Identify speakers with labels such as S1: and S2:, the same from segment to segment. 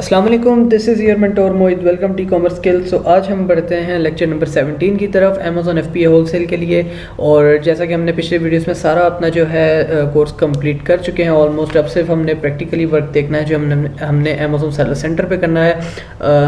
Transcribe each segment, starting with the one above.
S1: अस्सलाम वालेकुम, this is your mentor Mohit. Welcome to commerce skills. आज हम बढ़ते हैं लेक्चर नंबर 17 की तरफ, अमेज़ॉन एफपीए होलसेल के लिए। और जैसा कि हमने पिछले वीडियोस में सारा अपना जो है कोर्स कंप्लीट कर चुके हैं ऑलमोस्ट। अब सिर्फ हमने प्रैक्टिकली वर्क देखना है जो हमने अमेज़ॉन सेलर सेंटर पे करना है।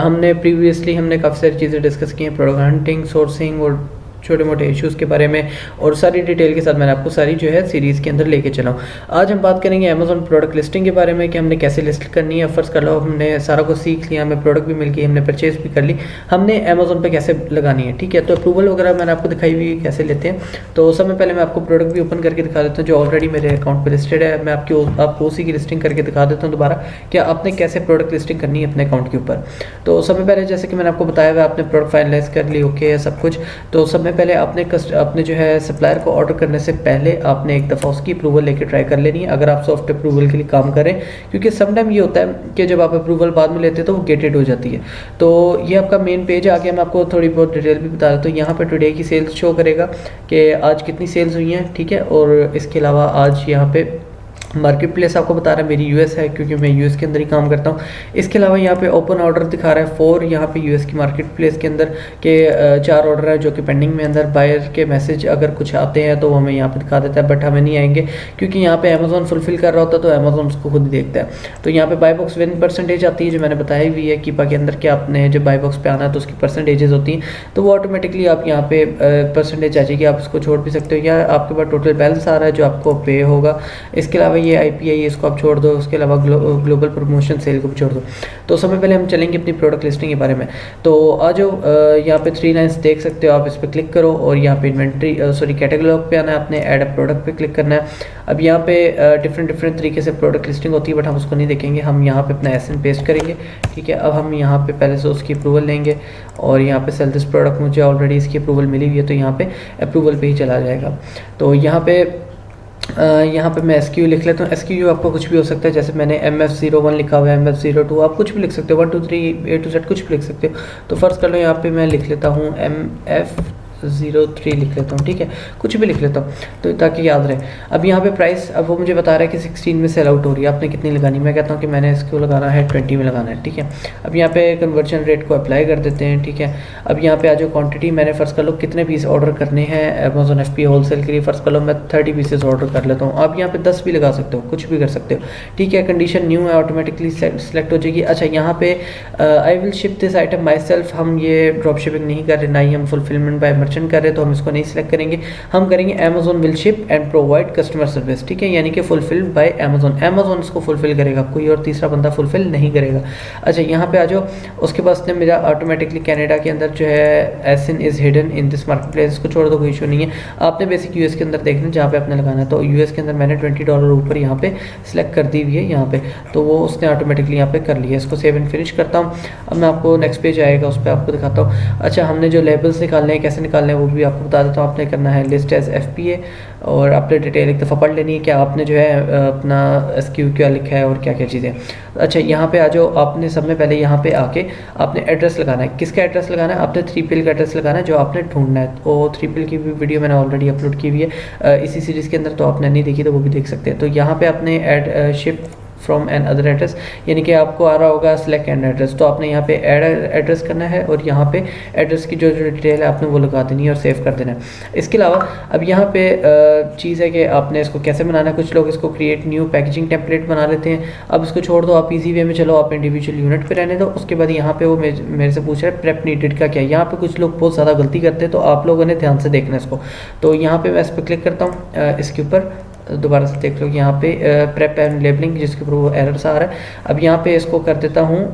S1: हमने प्रीवियसली काफ़ी सारी चीज़ें डिस्कस की हैं, प्रोडक्ट हंटिंग, सोर्सिंग और छोटे मोटे इश्यूज़ के बारे में, और सारी डिटेल के साथ मैंने आपको सारी जो है सीरीज़ के अंदर लेके चला हूँ। आज हम बात करेंगे अमेज़ॉन प्रोडक्ट लिस्टिंग के बारे में कि हमने कैसे लिस्ट करनी है। फर्स्ट कर लो, हमने सारा कुछ सीख लिया, हमें प्रोडक्ट भी मिल गई, हमने परचेज़ भी कर ली, हमने अमेज़ॉन पे कैसे लगानी है। ठीक है, तो अप्रूवल वगैरह मैंने आपको दिखाई हुई कैसे लेते हैं। तो सबसे पहले मैं आपको प्रोडक्ट भी ओपन करके दिखा देता हूँ जो ऑलरेडी मेरे अकाउंट पर लिस्टेड है। मैं आपको उसी की लिस्टिंग करके दिखा देता हूँ दोबारा कि आपने कैसे प्रोडक्ट लिस्टिंग करनी है अपने अकाउंट के ऊपर। तो सबसे पहले जैसे कि मैंने आपको बताया हुआ, आपने प्रोडक्ट फाइनलाइज कर ली, ओके है सब कुछ। तो सबसे पहले आपने जो है सप्लायर को ऑर्डर करने से पहले आपने एक दफ़ा उसकी अप्रूवल लेके ट्राई कर लेनी है, अगर आप सॉफ्ट अप्रूवल के लिए काम करें। क्योंकि समटाइम ये होता है कि जब आप अप्रूवल बाद में लेते हैं तो वो गेटेड हो जाती है। तो ये आपका मेन पेज आ गया। मैं आपको थोड़ी बहुत डिटेल भी बता देता हूँ। यहाँ पर टुडे की सेल्स शो करेगा कि आज कितनी सेल्स हुई हैं, ठीक है। और इसके अलावा आज यहाँ पे मार्केट प्लेस आपको बता रहा है मेरी यूएस है, क्योंकि मैं यूएस के अंदर ही काम करता हूँ। इसके अलावा यहाँ पे ओपन ऑर्डर दिखा रहा है 4 यहाँ पे यूएस की मार्केट प्लेस के अंदर के 4 ऑर्डर है जो कि पेंडिंग में अंदर। बायर के मैसेज अगर कुछ आते हैं तो वो हमें यहाँ पे दिखा देता है, बट हमें नहीं आएंगे क्योंकि यहाँ पे अमेज़ॉन फुलफिल कर रहा होता है तो अमेज़ॉन उसको खुद ही देखता है। तो यहाँ पे बाय बॉक्स विन परसेंटेज आती है जो मैंने बताई हुई है कीपा के अंदर कि आपने जब बाय बॉक्स पे आना है तो उसकी परसेंटेजेस होती हैं, तो वो ऑटोमेटिकली आप यहाँ पे परसेंटेज आ जाएगी, आप इसको छोड़ भी सकते हो, या आपके पास टोटल बैलेंस आ रहा है जो आपको पे होगा। इसके अलावा ये IPI इसको आप छोड़ दो, उसके अलावा ग्लोबल प्रमोशन सेल को भी छोड़ दो। तो सबसे पहले हम चलेंगे अपनी प्रोडक्ट लिस्टिंग के बारे में। तो आज यहाँ पे 3 लाइन्स देख सकते हो आप, इस पर क्लिक करो और यहाँ पे इन्वेंट्री कैटेगलॉग पे आना है, आपने ऐड अ प्रोडक्ट पे क्लिक करना है। अब यहाँ पे डिफरेंट तरीके से प्रोडक्ट लिस्टिंग होती है, बट हम उसको नहीं देखेंगे, हम यहाँ पे अपना SN पेस्ट करेंगे, ठीक है। अब हम यहाँ पे पहले से उसकी अप्रूवल लेंगे और यहाँ पे सेल दिस प्रोडक्ट, मुझे ऑलरेडी इसकी अप्रूवल मिली हुई है तो यहाँ पे अप्रूवल पे ही चला जाएगा। तो यहाँ पे मैं SKU लिख लेता हूँ। SKU आपको कुछ भी हो सकता है, जैसे मैंने MF01 लिखा हुआ है, MF02, आप कुछ भी लिख सकते हो, 1 2 3 A to Z कुछ भी लिख सकते हो। तो फर्स्ट कर लो, यहाँ पे मैं लिख लेता हूँ MF03 लिख लेता हूँ, ठीक है, कुछ भी लिख लेता हूँ तो ताकि याद रहे। अब यहाँ पे प्राइस, अब वो मुझे बता रहा है कि 16 में सेल आउट हो रही है, आपने कितनी लगानी, मैं कहता हूँ कि मैंने इसको लगाना है 20 में लगाना है, ठीक है। अब यहाँ पे कन्वर्जन रेट को अप्लाई कर देते हैं, ठीक है। अब यहाँ पे आ जो क्वांटिटी, मैंने फर्स्ट कर लो कितने पीस ऑर्डर करने हैं अमेज़ॉन एफपीए होलसेल के लिए, फर्स्ट कर लो मैं 30 पीसेस ऑर्डर कर लेता हूँ। आप यहाँ पे 10 भी लगा सकते हो, कुछ भी कर सकते हो, ठीक है। कंडीशन न्यू है, ऑटोमेटिकली सेलेक्ट हो जाएगी। अच्छा, यहाँ पे I will ship this item my self, हम ये ड्रॉप शिपिंग नहीं कर रहे, ना ही हम फुलफिलमेंट बाय मर्चेंट कर रहे हैं, तो हम इसको नहीं सिलेक्ट करेंगे। हम करेंगे Amazon will ship and provide customer service, ठीक है, यानी कि फुलफिल्ड बाय अमेज़ॉन, अमेज़ॉन इसको फुलफिल करेगा, कोई और तीसरा बंदा फुलफिल नहीं करेगा। अच्छा, यहाँ पे आ जाओ, उसके बाद ने मेरा ऑटोमेटिकली कनाडा के अंदर जो है SN is hidden in this market place, इसको छोड़ दो, कोई इशू नहीं है। आपने बेसिक यूएस के अंदर देखना जहाँ पे आपने लगाना है, तो यूएस के अंदर मैंने $20 ऊपर यहाँ पे सिलेक्ट कर दी हुई है यहाँ पे, तो वो उसने ऑटोमेटिकली यहाँ पे कर लिया। इसको सेव एंड फिनिश करता हूँ। अब मैं आपको नेक्स्ट पेज आएगा उस पर आपको दिखाता हूँ। अच्छा, हमने जो लेबल्स निकालने हैं, कैसे निकालने हैं वो भी आपको बता देता हूँ। आपने करना है लिस्ट एज FPA और आपने डिटेल एक दफ़ा पढ़ लेनी है कि आपने जो है अपना SKU क्या लिखा है और क्या क्या चीज़ें। अच्छा, यहाँ पे आ जाओ, आपने सब में पहले यहाँ पे आके आपने एड्रेस लगाना है। किसका एड्रेस लगाना है? आपने 3PL का एड्रेस लगाना है जो आपने ढूंढना है। तो 3PL की भी वीडियो मैंने ऑलरेडी अपलोड की हुई है इसी सीरीज़ के अंदर, तो आपने नहीं देखी तो वो भी देख सकते हैं। तो यहाँ पे आपने add ship from another address, यानी कि आपको आ रहा होगा सेलेक्ट एन एड्रेस, तो आपने यहाँ पे ऐड एड्रेस करना है और यहाँ पे एड्रेस की जो डिटेल है आपने वो लगा देनी है और सेव कर देना है। इसके अलावा अब यहाँ पे चीज़ है कि आपने इसको कैसे बनाना है। कुछ लोग इसको क्रिएट न्यू पैकेजिंग टेम्पलेट बना लेते हैं। अब इसको छोड़ दो, आप इजी वे में चलो, आप इंडिविजुअल यूनिट पे रहने दो। उसके बाद यहाँ पे वो मेरे से पूछ रहा है प्रेप नीडेड का क्या। यहाँ पे कुछ लोग बहुत ज़्यादा गलती करते हैं, तो आप लोगों ने ध्यान से देखना इसको। तो यहाँ पे मैं इस पर क्लिक करता हूँ, इसके ऊपर दोबारा से देख लो, यहाँ पे प्रेप एंड लेबलिंग जिसके ऊपर वो एरर्स आ रहा है। अब यहाँ पे इसको कर देता हूँ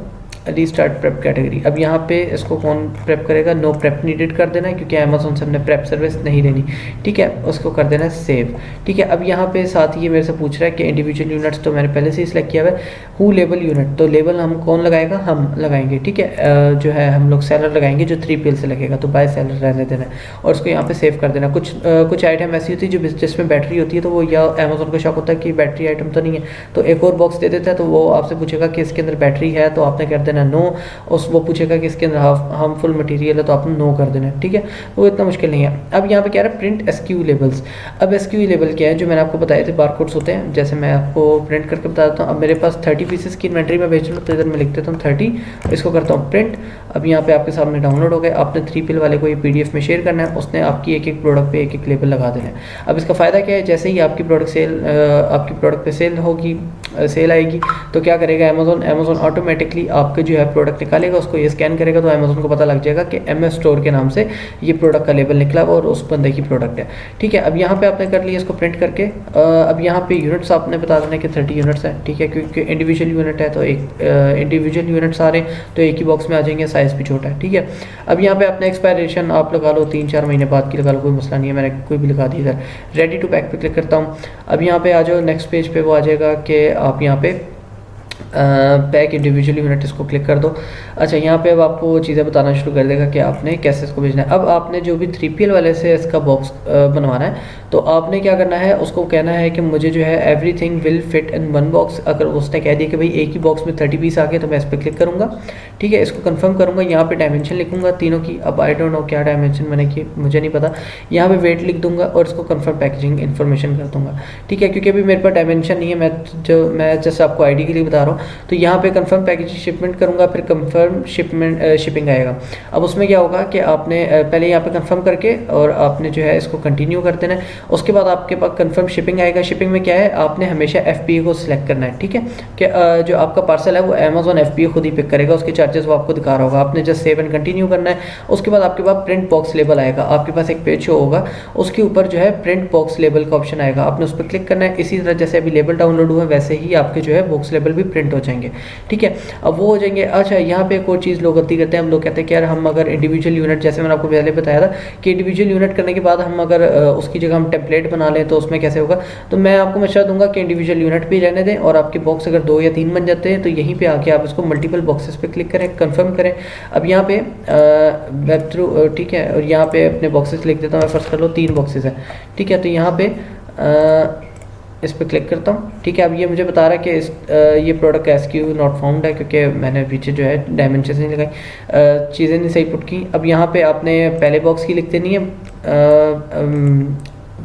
S1: रीस्टार्ट प्रेप कैटेगरी। अब यहाँ पे इसको कौन प्रेप करेगा? नो प्रेप नीडेड कर देना है, क्योंकि अमेज़ॉन से हमने प्रेप सर्विस नहीं लेनी, ठीक है। उसको कर देना है सेव, ठीक है। अब यहाँ पे साथ ही ये मेरे से पूछ रहा है कि इंडिविजुअल यूनिट्स तो मैंने पहले से ही सिलेक्ट किया हुआ है। हु लेबल यूनिट, तो लेबल हम कौन लगाएगा? हम लगाएंगे, ठीक है। जो है हम लोग सेलर लगाएंगे जो 3PL से लगेगा, तो बाय सेलर रहने देना है और उसको यहाँ पे सेव कर देना। कुछ आइटम ऐसी होती है जो जिसमें बैटरी होती है, तो वो या अमेज़ॉन का शौक होता है कि बैटरी आइटम तो नहीं है, तो एक और बॉक्स दे देता है, तो वो आपसे पूछेगा कि इसके अंदर बैटरी है, तो आपने कर देना देना नो, उस वो पूछेगा कि इसके अंदर हार्मफुल मटेरियल है तो आपने नो कर देना है, ठीक है। वो इतना मुश्किल नहीं है। अब यहाँ पे क्या है प्रिंट एसक्यू लेबल्स। अब एसक्यू लेबल क्या है, जो मैंने आपको बताए थे बारकोड्स होते हैं, जैसे मैं आपको प्रिंट करके बता देता हूँ। अब मेरे पास 30 पीसेस की इन्वेंट्री में भेज रहा हूँ, तो इधर मैं लिख देता हूँ 30, इसको करता हूँ प्रिंट। अब यहाँ पे आपके सामने डाउनलोड हो गए। आपने 3PL वाले को ये PDF में शेयर करना है, उसने आपकी एक एक प्रोडक्ट पे एक एक लेबल लगा देना है। अब इसका फ़ायदा क्या है, जैसे ही आपकी प्रोडक्ट पे सेल होगी, सेल आएगी, तो क्या करेगा अमेज़ॉन ऑटोमेटिकली आपके जो है प्रोडक्ट निकालेगा, उसको ये स्कैन करेगा, तो अमेज़ॉन को पता लग जाएगा कि MS स्टोर के नाम से ये प्रोडक्ट का लेबल निकला और उस बंदे की प्रोडक्ट है, ठीक है। अब यहाँ पे आपने कर लिया इसको प्रिंट करके। अब यहाँ पे यूनिट्स आपने बता देना कि 30 यूनिट्स हैं, ठीक है, क्योंकि इंडिविजुअल यूनिट है तो एक इंडिविजुअल यूनिट सारे तो एक ही बॉक्स में आ जाएंगे, साइज़ भी छोटा है, ठीक है। अब यहाँ पे आपने एक्सपायरेशन आप लगा लो 3-4 महीने बाद की लगा लो, कोई मसला नहीं है, मैंने कोई भी लगा दी इधर। रेडी टू पैक पे क्लिक करता हूँ। अब यहाँ पे आ जाओ नेक्स्ट पेज पे, वो आ जाएगा कि आप यहाँ पे पैक इंडिविजुअल यूनिट, इसको क्लिक कर दो। अच्छा, यहाँ पे अब आपको वो चीज़ें बताना शुरू कर देगा कि आपने कैसे इसको भेजना है। अब आपने जो भी 3PL वाले से इसका बॉक्स बनवाना है, तो आपने क्या करना है, उसको कहना है कि मुझे जो है everything will fit in one box. अगर उसने कह दिया कि भाई एक ही बॉक्स में 30 पीस आ गए, तो मैं इस पर क्लिक करूँगा, ठीक है, इसको कंफर्म करूँगा। यहाँ पे डायमेंशन लिखूँगा तीनों की। अब आई डोंट नो क्या डायमेंशन मैंने की, मुझे नहीं पता। यहाँ पे वेट लिख दूंगा और इसको कंफर्म पैकेजिंग इन्फॉर्मेशन कर दूंगा, ठीक है, क्योंकि अभी मेरे पास डायमेंशन नहीं है, मैं जैसे आपको आईडी के लिए बता रहा हूँ। तो यहाँ पे कंफर्म पैकेजिंग शिपमेंट करूँगा, फिर कंफर्म शिपिंग आएगा। अब उसमें क्या होगा कि आपने पहले यहाँ पे कंफर्म करके और आपने जो है इसको कंटिन्यू कर देना है। उसके बाद आपके पास कंफर्म शिपिंग आएगा। शिपिंग में क्या है, आपने हमेशा FBA को सिलेक्ट करना है, ठीक है, कि जो आपका पार्सल है वो अमेज़ॉन FBA खुद ही पिक करेगा, उसके चार्जेस वो आपको दिखा रहा होगा। आपने जस्ट सेव एंड कंटिन्यू करना है। उसके बाद आपके पास प्रिंट बॉक्स लेबल आएगा, आपके पास एक पेज शो होगा, उसके ऊपर जो है प्रिंट बॉक्स लेबल का ऑप्शन आएगा, आपने उस पर क्लिक करना है। इसी तरह जैसे अभी लेबल डाउनलोड हुआ वैसे ही आपके जो है बॉक्स लेबल भी प्रिंट हो जाएंगे, ठीक है। अब वो हो जाएंगे। अच्छा, यहाँ पे एक और चीज़ लोग गलती करते हैं, हम लोग कहते हैं कि यार हम अगर इंडिविजुअल यूनिट, जैसे मैंने आपको पहले बताया था कि इंडिविजुअल यूनिट करने के बाद हम अगर उसकी जगह हम टेम्पलेट बना लें तो उसमें कैसे होगा। तो मैं आपको मशवरा दूंगा कि इंडिविजुअल यूनिट भी रहने दें, और आपके बॉक्स अगर 2 या 3 बन जाते हैं तो यहीं पे आके आप इसको मल्टीपल बॉक्सेस पे क्लिक करें, कंफर्म करें। अब यहाँ पे वेब थ्रू, ठीक है, और यहाँ पे अपने बॉक्सेस लिख देता हूँ मैं, फर्स्ट कर लो 3 बॉक्सेस हैं, ठीक है। तो यहाँ पे इस पर क्लिक करता हूँ, ठीक है। अब ये मुझे बता रहा है कि ये प्रोडक्ट का SKU नॉट फाउंड है, क्योंकि मैंने पीछे जो है डायमेंशन नहीं लगाई, चीज़ें नहीं सही पुट की। अब यहाँ पे आपने पहले बॉक्स की लिख देनी है,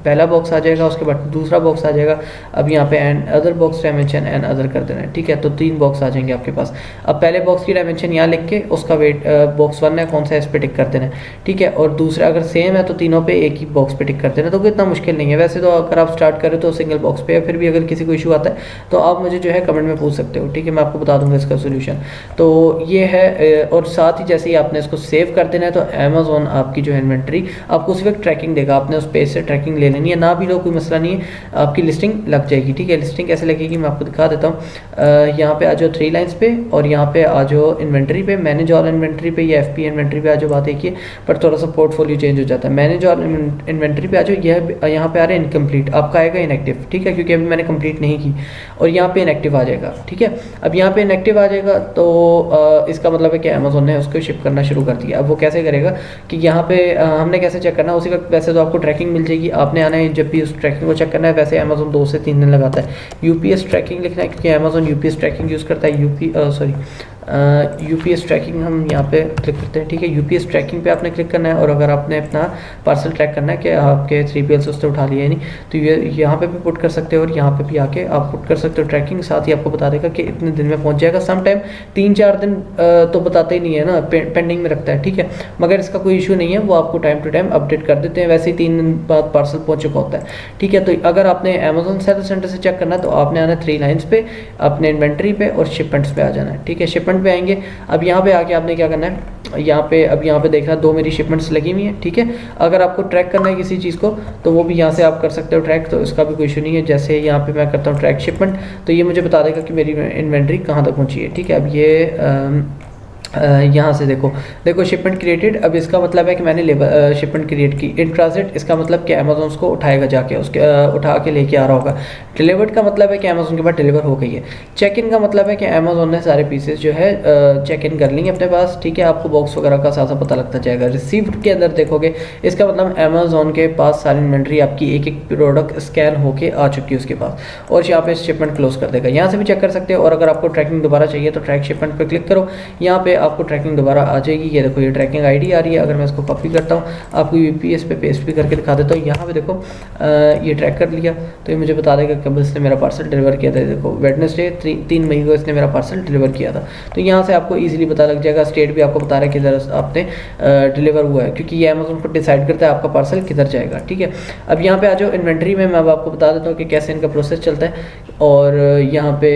S1: पहला बॉक्स आ जाएगा, उसके बाद दूसरा बॉक्स आ जाएगा। अब यहाँ पे and other box dimension and other कर देना है, ठीक है। तो 3 बॉक्स आ जाएंगे आपके पास। अब पहले बॉक्स की डायमेंशन यहाँ लिख के उसका वेट बॉक्स 1 है कौन सा, इस पे टिक कर देना है, ठीक है। और दूसरा अगर सेम है तो तीनों पे एक ही बॉक्स पे टिक कर देना। तो कोई इतना मुश्किल नहीं है वैसे तो। अगर आप स्टार्ट करें तो सिंगल बॉक्स पे है, फिर भी अगर किसी को इशू आता है तो आप मुझे जो है कमेंट में पूछ सकते हो, ठीक है, मैं आपको बता दूंगा इसका सोल्यूशन। तो ये है, और साथ ही जैसे ही आपने इसको सेव कर देना है तो अमेज़ॉन आपकी जो है इन्वेंट्री आपको उसी वक्त ट्रैकिंग देगा। आपने उस पेज से ट्रैकिंग ले लेनी है, ना भी लो कोई मसला नहीं है, आपकी लिस्टिंग लग जाएगी, ठीक है। लिस्टिंग कैसे लगेगी मैं आपको दिखा देता हूँ। यहाँ पे आ जाओ 3 लाइन्स पे, और यहाँ पे आ जाओ इन्वेंट्री पे, मैनेज ऑल इन्वेंट्री पे या FP इन्वेंट्री पे आ जाओ। बात एक ही है, पर थोड़ा सा पोर्टफोलियो चेंज हो जाता है। मैनेज ऑल इन्वेंट्री पे आ जाओ, यह यहाँ पे आ रहा है इनकम्प्लीट, आपका आएगा इनएक्टिव, ठीक है, क्योंकि अभी मैंने कंप्लीट नहीं की, और यहाँ पे इनएक्टिव आ जाएगा, ठीक है। अब यहाँ पे इनएक्टिव आ जाएगा तो इसका मतलब है कि अमेज़ॉन ने उसको शिप करना शुरू कर दिया। अब वो कैसे करेगा कि यहाँ पे हमने कैसे चेक करना, उसी वक्त वैसे तो आपको ट्रैकिंग मिल जाएगी, आपने आना है जब भी उस ट्रैकिंग को चेक करना है। वैसे अमेज़ॉन 2 से 3 दिन लगाता है। UPS ट्रैकिंग लिखना है, क्योंकि अमेज़ॉन UPS ट्रैकिंग यूज़ करता है। UPS ट्रैकिंग हम यहाँ पे क्लिक करते हैं, ठीक है। UPS ट्रैकिंग पे आपने क्लिक करना है, और अगर आपने अपना पार्सल ट्रैक करना है कि आपके 3PL से उससे उठा लिया है नहीं, तो ये यहाँ पे भी पुट कर सकते हो, और यहाँ पे भी आके आप पुट कर सकते हो ट्रैकिंग। साथ ही आपको बता देगा कि इतने दिन में पहुँच जाएगा। सम टाइम 3-4 दिन तो बताते ही नहीं है ना, पेंडिंग में रखता है, ठीक है, मगर इसका कोई इशू नहीं है, वो आपको टाइम टू टाइम अपडेट कर देते हैं। वैसे ही 3 दिन बाद पार्सल पहुँच चुका होता है, ठीक है। तो अगर आपने अमेज़ॉन सेलर सेंटर से चेक करना है तो आपने आना 3 लाइन्स पे, अपने इन्वेंट्री पे और शिपमेंट्स पे आ जाना है, ठीक है। शिपमेंट पे आएंगे। अब यहाँ पे आके आपने क्या करना है, यहाँ पे देखना 2 मेरी शिपमेंट्स लगी हुई हैं, ठीक है। अगर आपको ट्रैक करना है किसी चीज़ को तो वो भी यहाँ से आप कर सकते हो ट्रैक, तो इसका भी कोई इशू नहीं है। जैसे यहाँ पे मैं करता हूँ ट्रैक शिपमेंट, तो ये मुझे बता देगा कि मेरी इन्वेंट्री कहाँ तक पहुँची है, ठीक है। अब ये यहाँ से देखो शिपमेंट क्रिएटेड। अब इसका मतलब है कि मैंने लेबर शिपमेंट क्रिएट की। इन ट्रांजिट इसका मतलब कि अमेज़न उसको उठाएगा, जाके उसके उठा के लेके आ रहा होगा। डिलीवर्ड का मतलब है कि अमेज़न के पास डिलीवर हो गई है। चेक इन का मतलब है कि अमेज़न ने सारे पीसेस जो है चेक इन कर लेंगे अपने पास, ठीक है। आपको बॉक्स वगैरह का साथ पता लगता जाएगा। रिसीव्ड के अंदर देखोगे, इसका मतलब अमेज़न के पास सारी इन्वेंट्री आपकी एक एक प्रोडक्ट स्कैन होके आ चुकी है उसके पास, और यहाँ पे शिपमेंट क्लोज कर देगा। यहाँ से भी चेक कर सकते हो। और अगर आपको ट्रैकिंग दोबारा चाहिए तो ट्रैक शिपमेंट पर क्लिक करो, यहाँ पे आपको ट्रैकिंग दोबारा आ जाएगी। ये देखो, ये ट्रैकिंग आईडी आ रही है। अगर मैं इसको कॉपी करता हूँ, आपको यूपीएस पे पेस्ट भी करके दिखा देता हूँ। यहाँ पे देखो ये ट्रैक कर लिया, तो ये मुझे बता देगा कब इसने मेरा पार्सल डिलीवर किया था। देखो वेडनेसडे 3 मई को इसने मेरा पार्सल डिलीवर किया था। तो यहाँ से आपको ईजिली पता लग जाएगा। स्टेट भी आपको बता रहा है किधर आपने डिलीवर हुआ है, क्योंकि ये अमेज़न को डिसाइड करता है आपका पार्सल किधर जाएगा, ठीक है। अब यहाँ पे आ जाओ इन्वेंट्री में। मैं अब आपको बता देता हूँ कि कैसे इनका प्रोसेस चलता है। और यहाँ पे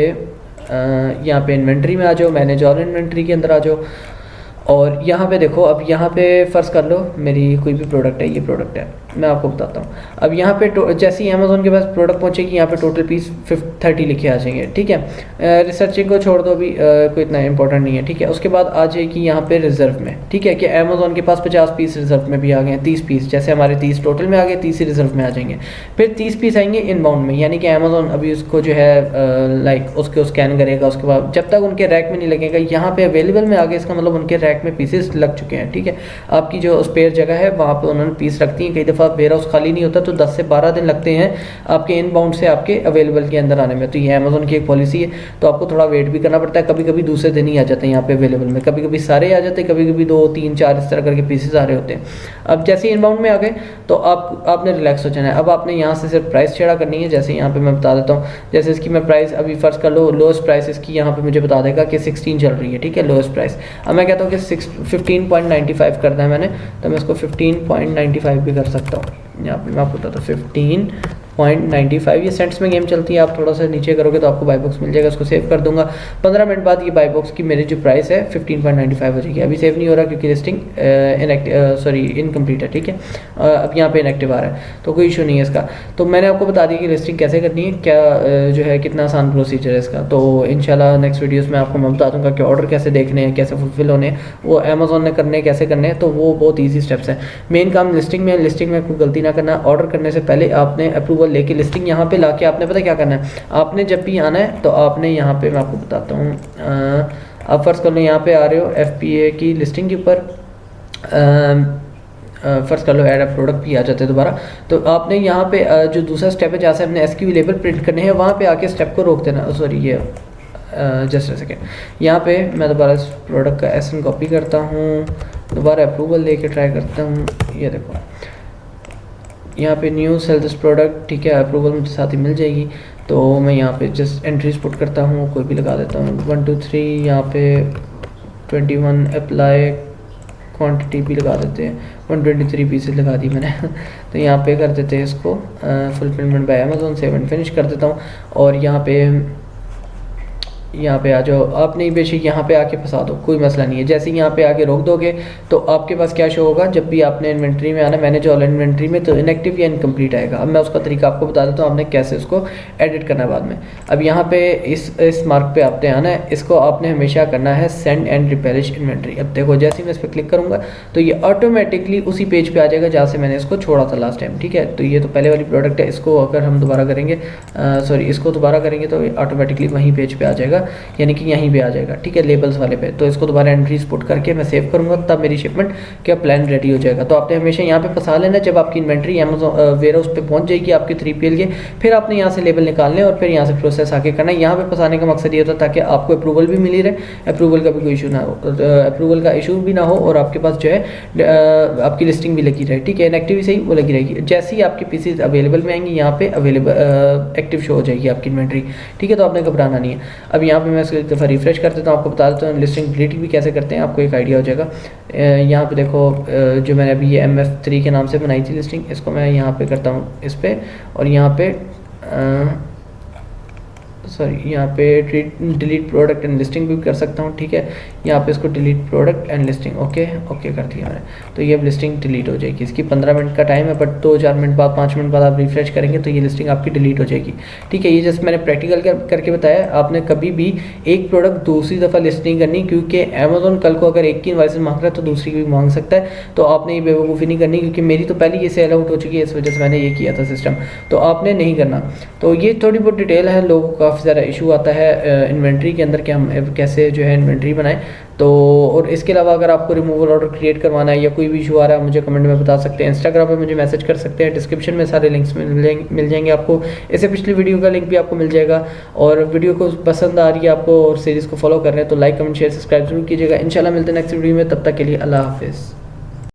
S1: इन्वेंट्री में आ जाओ, मैनेज ऑल इन्वेंट्री के अंदर आ जाओ। और यहाँ पे देखो, अब यहाँ पे फ़र्ज़ कर लो मेरी कोई भी प्रोडक्ट है, ये प्रोडक्ट है, मैं आपको बताता हूँ। अब यहाँ पे जैसे ही अमेज़न के पास प्रोडक्ट पहुँचेगी, यहाँ पे टोटल पीस 30 लिखे आ जाएंगे, ठीक है। रिसर्चिंग को छोड़ दो, अभी कोई इतना इंपॉर्टेंट नहीं है, ठीक है। उसके बाद आ जाएगी यहाँ पे रिजर्व में, ठीक है, कि अमेज़न के पास 50 पीस रिजर्व में भी आ गए हैं, 30 पीस, जैसे हमारे 30 टोटल में आ गए, 30 ही रिजर्व में आ जाएंगे। फिर 30 पीस आएंगे इनबाउंड में, यानी कि अमेज़न अभी उसको जो है लाइक उसको स्कैन करेगा। उसके बाद जब तक उनके रैक में नहीं लगेगा, यहाँ पे अवेलेबल में आ गए, इसका मतलब उनके रैक में पीसेस लग चुके हैं, ठीक है। आपकी जो स्पेयर जगह है वहाँ पे उन्होंने पीस रखती हैं। कई दफ़ा वेयर हाउस खाली नहीं होता, तो 10 से 12 दिन लगते हैं आपके इनबाउंड से आपके अवेलेबल के अंदर आने में। तो ये अमेज़न की एक पॉलिसी है, तो आपको थोड़ा वेट भी करना पड़ता है। कभी कभी दूसरे दिन ही आ जाते हैं यहाँ पे अवेलेबल में, कभी कभी सारे आ जाते हैं, कभी कभी 2 3 4 इस तरह करके पीसेस आ रहे होते हैं। अब जैसे इनबाउंड में आ गए तो आपने रिलैक्स हो जाना है। अब आपने यहाँ से सिर्फ प्राइस छेड़ा करनी है। जैसे यहाँ पे मैं बता देता हूँ, जैसे इसकी मैं प्राइस अभी फ़र्ज़ कर लो, लोएस्ट प्राइस इसकी यहाँ पे मुझे बता देगा कि 16 चल रही है, ठीक है, लोएस्ट प्राइस। अब मैं कहता हूँ कि 15.95 करना है मैंने, तो मैं इसको 15.95 भी कर सकता हूँ। यहाँ पे मैं आपको बताता हूँ 15.95। ये सेंट्स में गेम चलती है, आप थोड़ा सा नीचे करोगे तो आपको बाई बॉक्स मिल जाएगा। उसको सेव कर दूंगा। 15 मिनट बाद ये बाई बॉक्स की मेरी जो प्राइस है 15.95 हो जाएगी। अभी सेव नहीं हो रहा क्योंकि लिस्टिंग इनकम्प्लीट है, ठीक है। अब यहाँ पे इनएक्टिव आ रहा है, तो कोई इशू नहीं है इसका। तो मैंने आपको बता दी कि लिस्टिंग कैसे करनी है, क्या जो है कितना आसान प्रोसीजर है इसका। तो इंशाल्लाह नेक्स्ट वीडियोज़ में आपको मैं बता दूँगा कि ऑर्डर कैसे देखने हैं, कैसे फुलफिल होने हैं, वो अमेज़न ने करने कैसे करने हैं। तो वो बहुत ईजी स्टेप्स हैं। मेन काम लिस्टिंग में कोई गलती ना करना। ऑर्डर करने से पहले आपने अप्रूवल लेके लिस्टिंग यहाँ पे लाके आपने पता क्या करना है। आपने जब भी आना है तो आपने यहाँ पे, मैं आपको बताता हूँ, आप फ़र्ज़ कर लो यहाँ पे आ रहे हो FPA की लिस्टिंग के ऊपर, फ़र्ज़ कर लो ऐड अ प्रोडक्ट भी आ जाते हैं दोबारा। तो आपने यहाँ पे जो दूसरा स्टेप है, जहाँ से हमने SKU लेबल प्रिंट करने हैं, वहाँ पे आके स्टेप को रोक देना। सॉरी, ये जस्ट अ सेकेंड, यहाँ पे मैं दोबारा इस प्रोडक्ट का SN कॉपी करता हूँ, दोबारा अप्रूवल लेके ट्राई करता हूँ। ये देखो यहाँ पे न्यू सेल दिस प्रोडक्ट, ठीक है, अप्रूवल मुझे साथ ही मिल जाएगी। तो मैं यहाँ पे जस्ट एंट्रीज पुट करता हूँ, कोई भी लगा देता हूँ 1 2 3, यहाँ पे 21 अप्लाई, क्वांटिटी भी लगा देते हैं 123 पीसेस लगा दी मैंने। तो यहाँ पे कर देते हैं इसको fulfilment bye Amazon, save and finish कर देता हूँ। और यहाँ पे आ जाओ। आप नहीं बेशक यहाँ पे आके फंसा दो, कोई मसला नहीं है। जैसे ही यहाँ पे आके रोक दोगे तो आपके पास क्या शो होगा, जब भी आपने इन्वेंट्री में आना, मैनेज ऑल इन्वेंट्री में, तो इनएक्टिव या इनकम्प्लीट आएगा। अब मैं उसका तरीका आपको बता देता हूँ, आपने कैसे उसको एडिट करना है बाद में। अब यहाँ पे इस मार्क पे आपने आना है, इसको आपने हमेशा करना है सेंड एंड रिपेलिश इन्वेंट्री। अब देखो जैसे ही मैं इस पर क्लिक करूँगा तो ये ऑटोमेटिकली उसी पेज पर आ जाएगा जहाँ से मैंने इसको छोड़ा था लास्ट टाइम, ठीक है। तो ये तो पहले वाली प्रोडक्ट है, इसको अगर हम दोबारा करेंगे, इसको दोबारा करेंगे तो ऑटोमेटिकली वहीं पेज पे आ जाएगा, यानी कि यहीं पे आ जाएगा, ठीक है, लेबल्स वाले पे। तो इसको दोबारा एंट्रीज पुट करके मैं सेव करूँगा, तब मेरी शिपमेंट का प्लान रेडी हो जाएगा। तो आपने हमेशा यहाँ पे फंसा लेना। जब आपकी इन्वेंट्री अमेज़न वेयर हाउस पे पहुँच जाएगी आपके 3PL के, फिर आपने यहाँ से लेबल निकालने और फिर यहाँ से प्रोसेस आके करना है। यहाँ पे फंसाने का मकसद ये होता है ताकि आपको अप्रूवल भी मिली रहे, अप्रूवल का भी कोई इशू ना हो, अप्रूवल का इशू भी ना हो, और आपके पास जो है आपकी लिस्टिंग भी लगी रहे, ठीक है, इनएक्टिव सही वो लगी रहेगी। जैसे ही आपके पीसेज अवेलेबल में आएंगे, यहाँ पे अवेलेबल एक्टिव शो हो जाएगी आपकी इन्वेंट्री, ठीक है। तो आपने घबराना नहीं है। अब यहाँ पे मैं इसको एक दफ़ा रिफ्रेश कर देता हूँ, आपको बता देता हूँ लिस्टिंग डिलीट भी कैसे करते हैं, आपको एक आइडिया हो जाएगा। यहाँ पे देखो जो मैंने अभी ये MF3 के नाम से बनाई थी लिस्टिंग, इसको मैं यहाँ पे करता हूँ इस पर, और यहाँ पे सॉरी यहाँ पे डिलीट प्रोडक्ट एंड लिस्टिंग भी कर सकता हूँ, ठीक है। यहाँ पे इसको delete product and listing, okay okay कर दिया मैंने। तो ये अब लिस्टिंग डिलीट हो जाएगी। इसकी 15 मिनट का टाइम है, बट 2-4 मिनट बाद 5 मिनट बाद आप रिफ्रेश करेंगे तो ये लिस्टिंग आपकी डिलीट हो जाएगी, ठीक है। ये जस्ट मैंने प्रैक्टिकल करके बताया। आपने कभी भी एक प्रोडक्ट दूसरी दफ़ा लिस्ट नहीं करनी, क्योंकि अमेज़ॉन कल को अगर एक की इनवॉइस मांग रहा है तो दूसरी की भी मांग सकता है। तो आपने ये बेवकूफ़ी नहीं करनी, क्योंकि मेरी तो पहले ये सेल आउट हो चुकी है, इस वजह से मैंने ये किया था सिस्टम, तो आपने नहीं करना। तो ये थोड़ी बहुत डिटेल है। लोगों को काफ़ी ज़्यादा इशू आता है इन्वेंट्री के अंदर कि हम कैसे जो है इन्वेंट्री बनाएं। तो और इसके अलावा अगर आपको रिमूवल ऑर्डर क्रिएट करवाना है या कोई भी इशू आ रहा है, मुझे कमेंट में बता सकते हैं। इंस्टाग्राम पे मुझे मैसेज कर सकते हैं, डिस्क्रिप्शन में सारे लिंक्स मिल जाएंगे आपको। इससे पिछली वीडियो का लिंक भी आपको मिल जाएगा। और वीडियो को पसंद आ रही है आपको और सीरीज़ को फॉलो कर रहे हैं तो लाइक कमेंट शेयर सब्सक्राइब जरूर कीजिएगा। इंशाल्लाह मिलते हैं नेक्स्ट वीडियो में, तब तक के लिए अल्लाह हाफिज़।